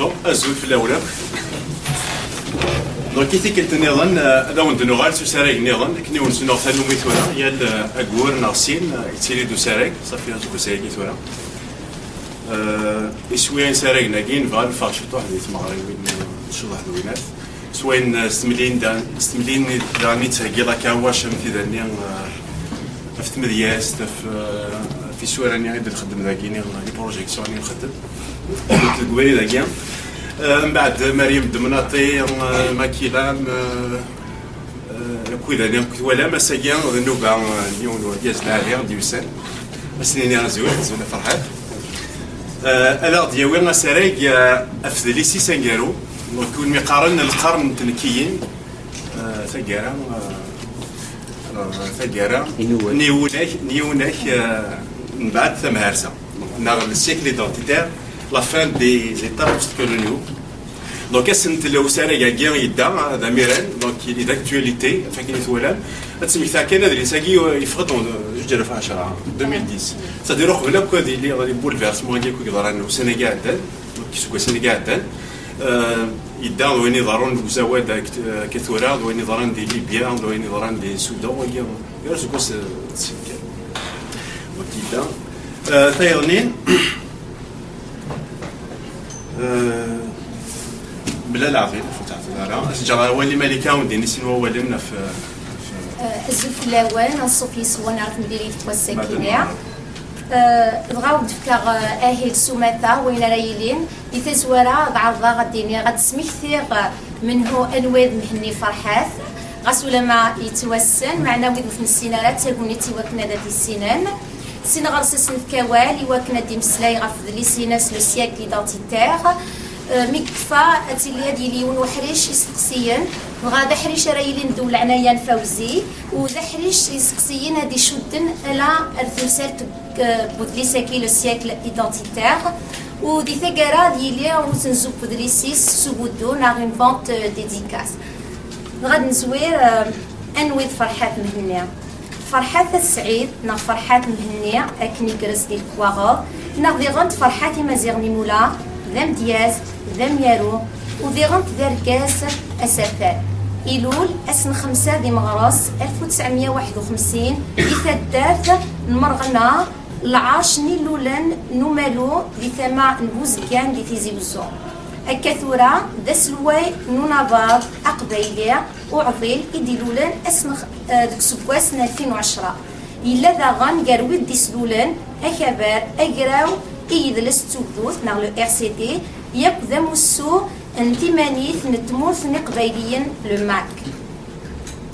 Bon, azul في الأولى. Donc كي تيكلت نظن هذا وند نغال سوساريك نظن كني ونسنو ثانو ميتورا يال أقور نغسين يتسيري دو ساريك صافي هازو ساريك يتورا. إسوين ساريك ناقين فال فاشطو حدي تمغري وين شو واحد وينات. سوين ستملين داني تهجيلا كاواش مثل ذني في مدياس في سوراني غير نخدم ذاكيني لي بروجيكسيون نخدم. تقولي ذاكيا. من بعد مريم دمناطي ماكيلان كويداني ولا مساجين ذنوبا نيون دياز العالية ديوسان مسنيني أنا زوين فرحات ألا دياوي مساريك أفضلي سي سانجارو وكون مقارن القرن تنكيين ثقارة نيوناك من بعد ثم هارسة ناغ السيكل إيدونتيتير la fin des états post-coloniaux. Donc, c'est le Sénégal يدعم هذا ميران donc il est d'actualité فكين يتولى تسمي ثاكنا اللي ساقي يفقدون جرى في 10 2010 c'est-à-dire روح ولا كودي اللي بولفيرسمون ديال كي ضران السنغال دان كيسوق السنغال دان يدعم وين يضرون وزواد كثورا وين يضران دي ليبيا وين يضران دي السودان وين يرسكو السنغال وكيدا ثايرنين بلا العظيم فتحت الهرا جرى ولي ملكه وديني سينو ولمنا في الزوف الاول الصوفي سوان عرف نديري في السكينه بغاو دفكا اهل سوماتا وين رايلين يتزورا بعض غاديني غتسميكثير منه انواد مهني فرحات غاسولا ما يتوسن معنا ويد في السينارات تاكوني تيوكنا ذات السنان سين غرسس نفكاوال يوكنا دي مسلاي غفض لي سيناس لو سياك ايدونتيتير مكفى اتيلي هادي ليون وحريش يسقسيين غادا حريش رايلين دول عنايا فوزي وذا حريش يسقسيين هادي شدن على الثلثات بودليساكي لو سياكل ايدونتيتير ودي ثقارا ديالي وسنزو بودليسيس سوبودو ناغ اون فونت ديديكاس غاد نزوير انويد فرحات مهنيه فرحات السعيد نا فرحات مهنيه اكني كرس ديال كواغو نا دي غنت فرحاتي مازيغني مولا ذم دياز ذم يارو ودي غنت داركاس اسافات إيلول أسن 5 دي مغرس 1951 إثدات المرغنة العاشني لولن نمالو دي ثما نبوزكان دي تيزي وزو الكثورة دسلوي نونافار أقبيلية وعضيل إدي لولن أسن دكسبواس 2010 إلا ذا غان قارويد دي سلولن أكبر أقراو إيد لستوذوث نغلو RCD يبدا موسو انتمانيث نتموث نقبيليين لو ماك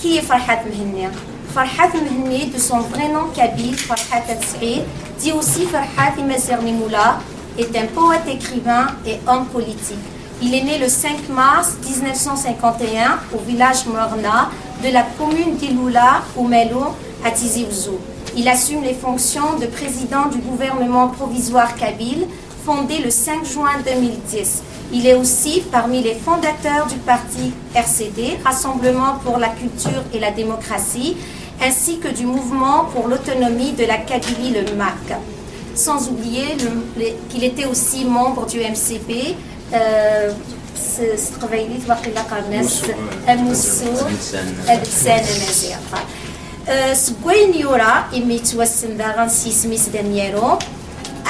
كي فرحات مهنية فرحات مهنية دو سون فري نون كابيل فرحات تسعيد دي aussi فرحات مازيغني مولا est un poète écrivain et homme politique. Il est né le 5 mars 1951 au village Morna de la commune d'Iloula au Melo à Tizi Ouzou. Il assume les fonctions de président du gouvernement provisoire kabyle fondé le 5 juin 2010. Il est aussi parmi les fondateurs du parti RCD, Rassemblement pour la culture et la démocratie, ainsi que du mouvement pour l'autonomie de la Kabylie, le MAC. Sans oublier qu'il était aussi membre du MCP,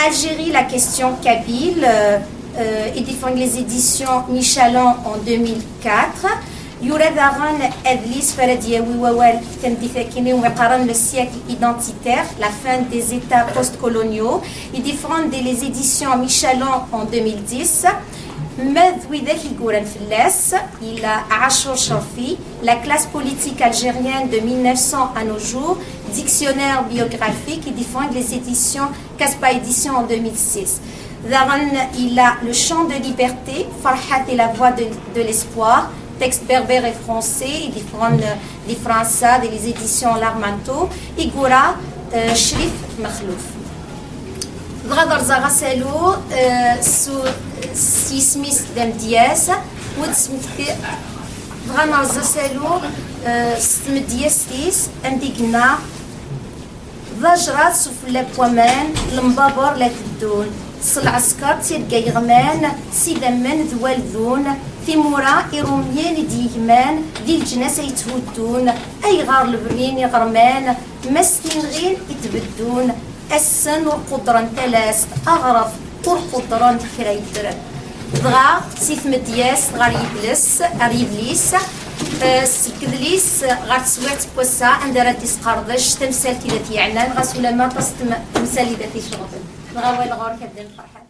Algérie, la question kabyle, et défend les éditions Michalon en 2004. Youradaran Edlis Faradiawi Wawal Temdifekine Wakaran le siècle identitaire, la fin des États postcoloniaux. Il défend les éditions Michalon en 2010. Medwideki Gouran Files, il a Ashur Shafi, la classe politique algérienne de 1900 à nos jours, dictionnaire biographique, il défend les éditions Caspa Édition en 2006. Daran, il a le chant de liberté, Farhat et la voix de l'espoir, texte berbère et français, il défend les Français, les éditions L'Armanto, Igora Shrif Makhlouf. غادر زغا سالو سيسميس دام دياس ودسمتي غانا زسالو ستم دياستيس عندي قلنا ضجرات سفلا بوامان المبابر لا تدون العسكر تيلقى يغمان سيدا من ذوالذون في مرا إروميان ديجمان ذي الجناس يتهدون أي غار البنين يغرمان مستين غير يتبدون السن وقدرا تلاس أغرف قدرا كريدر دغا سيف مدياس غار يبلس أريبليس سكدليس غار تسويت بوسا عند راديس قردش تمثال كذا تيعنان غاسولا ما تمثال إذا تيشغل دغا وين غار كبدا الفرحة